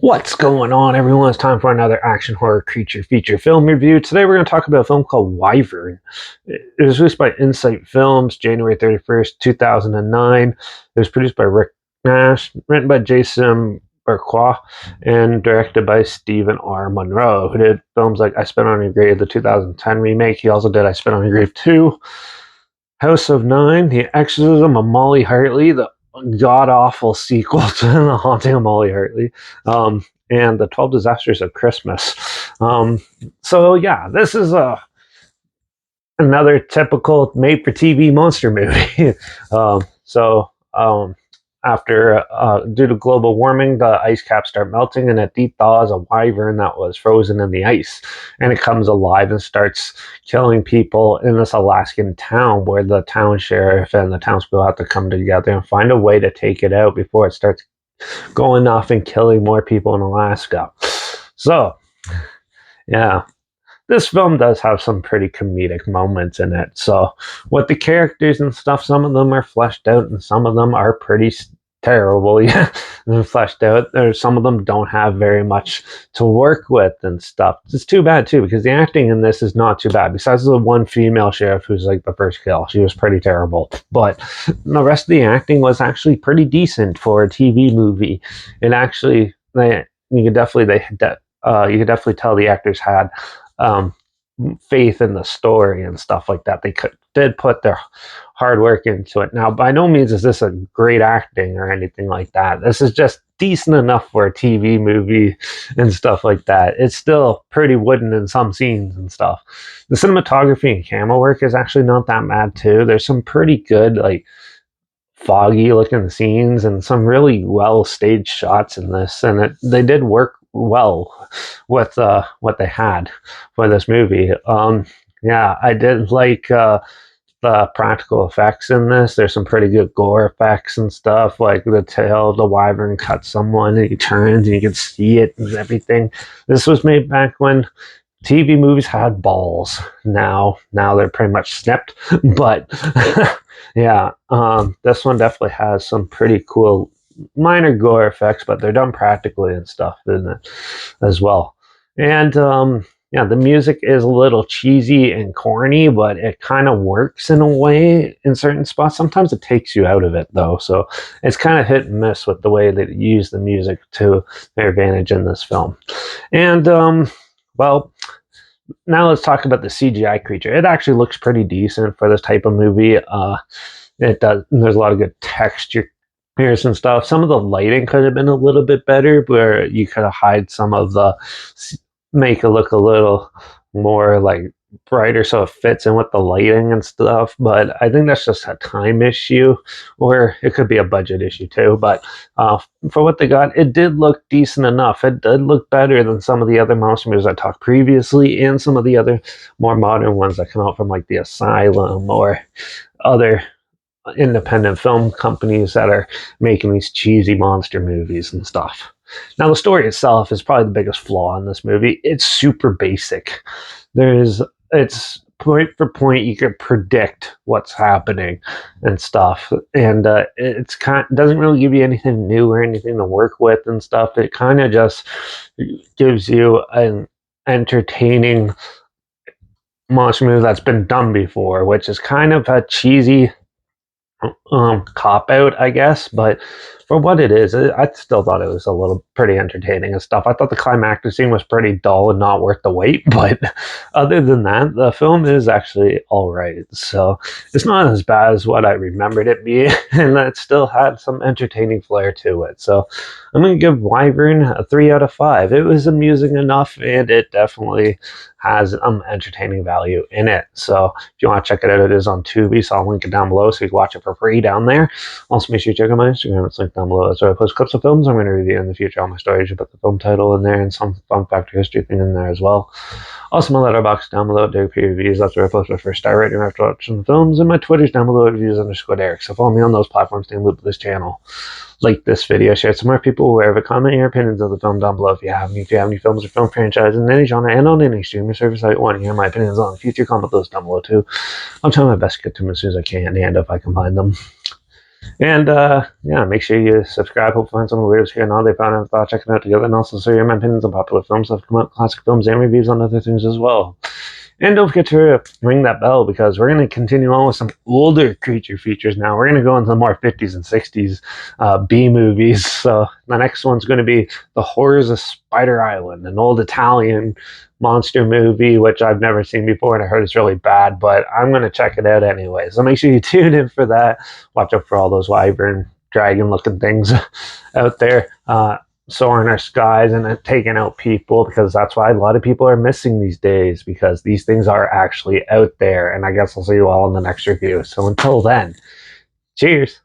What's going on, everyone? It's time for another action horror creature feature film review. Today we're going to talk about a film called Wyvern. It was released by Insight Films January 31st, 2009. It was produced by Rick Nash, written by Jason Burquois, and directed by Stephen R. Monroe, who did films like I Spit on Your Grave, the 2010 remake. He also did I Spit on Your Grave 2, House of Nine, The Exorcism of Molly Hartley, the god awful sequel to The Haunting of Molly Hartley, and The 12 Disasters of Christmas. So, yeah, this is another typical made for TV monster movie. After due to global warming, the ice caps start melting, and it thaws a wyvern that was frozen in the ice, and it comes alive and starts killing people in this Alaskan town, where the town sheriff and the townspeople have to come together and find a way to take it out before it starts going off and killing more people in Alaska. So, yeah, this film does have some pretty comedic moments in it. So, with the characters and stuff, some of them are fleshed out and some of them are pretty terrible. Yeah, fleshed out. There's some of them don't have very much to work with and stuff. It's too bad too, because the acting in this is not too bad. Besides the one female sheriff who's like the first kill, she was pretty terrible. But the rest of the acting was actually pretty decent for a TV movie. It actually, you could definitely tell the actors had um, faith in the story and stuff like that. They did put their hard work into it. Now, by no means is this a great acting or anything like that. This is just decent enough for a TV movie and stuff like that. It's still pretty wooden in some scenes and stuff. The cinematography and camera work is actually not that bad too. There's some pretty good, like, foggy looking scenes and some really well staged shots in this, and they did work well with what they had for this movie. Yeah, I did like the practical effects in this. There's some pretty good gore effects and stuff, like the tail of the wyvern cuts someone and he turns and you can see it and everything. This was made back when TV movies had balls. Now they're pretty much snipped, but yeah, this one definitely has some pretty cool minor gore effects, but they're done practically and stuff in it as well. And yeah, the music is a little cheesy and corny, but it kind of works in a way in certain spots. Sometimes it takes you out of it, though. So it's kind of hit and miss with the way they use the music to their advantage in this film. And well, now let's talk about the CGI creature. It actually looks pretty decent for this type of movie. It does. There's a lot of good texture here and stuff. Some of the lighting could have been a little bit better, where you could have hide some of the, make it look a little more like brighter so it fits in with the lighting and stuff. But I think that's just a time issue, or it could be a budget issue too. But for what they got, it did look decent enough. It did look better than some of the other monster movies I talked previously, and some of the other more modern ones that come out from like the Asylum or other independent film companies that are making these cheesy monster movies and stuff. Now, the story itself is probably the biggest flaw in this movie. It's super basic. It's point for point. You can predict what's happening and stuff, and doesn't really give you anything new or anything to work with and stuff. It kind of just gives you an entertaining monster movie that's been done before, which is kind of a cheesy cop out, I guess. But for what it is, I still thought it was a little pretty entertaining and stuff. I thought the climactic scene was pretty dull and not worth the wait, but other than that, the film is actually all right. So it's not as bad as what I remembered it being, and it still had some entertaining flair to it. So I'm going to give Wyvern a 3 out of 5. It was amusing enough, and it definitely has entertaining value in it. So if you want to check it out, it is on Tubi, so I'll link it down below so you can watch it for free down there. Also, make sure you check out my Instagram. It's linked down below. That's where I post clips of films I'm going to review in the future. All my stories, you put the film title in there and some fun fact or history thing in there as well. Also, my letterbox down below, Derek P Reviews. That's where I post my first star rating after watching the films. And my Twitter's down below, reviews_Derek. So follow me on those platforms, stay in loop with this channel. Like this video, share it to more people, wherever. Comment your opinions of the film down below if you have any. If you have any films or film franchises in any genre and on any streaming service I want to hear my opinions on in the future, comment those down below too. I'll try my best to get to them as soon as I can, and if I can find them. And yeah, make sure you subscribe. Hope find some of the videos here and now they found out thought checking out together, and also share my opinions on popular films that have come out, classic films, and reviews on other things as well. And don't forget to ring that bell because we're going to continue on with some older creature features now. We're going to go into the more 50s and 60s B movies. So the next one's going to be The Horrors of Spider Island, an old Italian monster movie, which I've never seen before and I heard it's really bad, but I'm going to check it out anyway. So make sure you tune in for that. Watch out for all those wyvern dragon looking things out there. Soaring our skies and taking out people, because that's why a lot of people are missing these days, because these things are actually out there. And I guess I'll see you all in the next review. So until then, cheers.